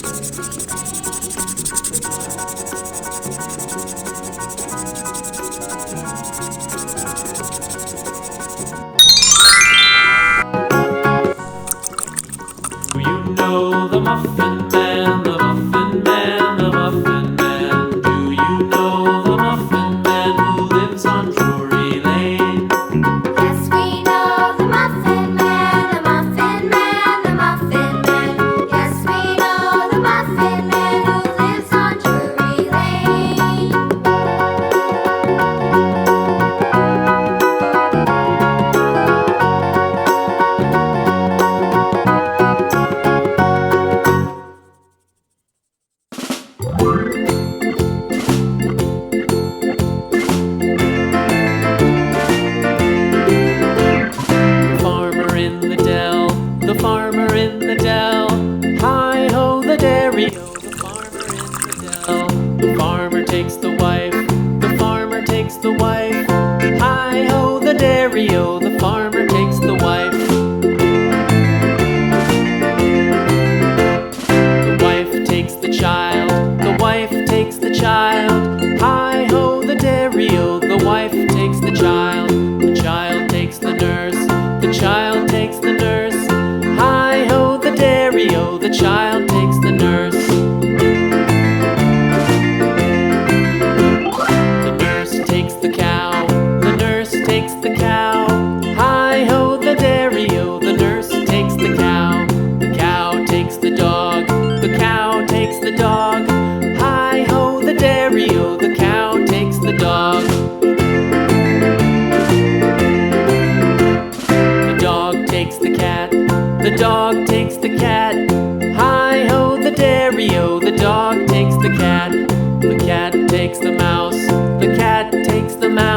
Do you know the Muffin Man, the Muffin Man, the Muffin Man? Do you know the Muffin Man who lives on Drury Lane? Yes, we know the Muffin Man, the Muffin Man, the Muffin Man. Yes, we know the Muffin Man who lives on Drury Lane. The farmer in the dell, the farmer in the dell. Hi-ho, the dairy-o, the farmer in the dell. The farmer takes the wife, the farmer takes the wife. Hi-ho, the dairy-o, the farmer takes the wife. The wife takes the child, the wife takes the child. Hi-ho, the dairy-o, the wife takes the child. The child takes the nurse, the child takes the nurse. Hi-ho, the dairy-o, the child takes the nurse. The nurse takes the cow, the nurse takes the cow. Hi-ho, the dairy-o, the nurse takes the cow. The cow takes the dog, the cow takes the dog. Hi-ho, the dairy-o, the cow takes the dog. The dog takes the cat, the dog takes the cat. Hi-ho, the dairy-o, the dog takes the cat. The cat takes the mouse, the cat takes the mouse.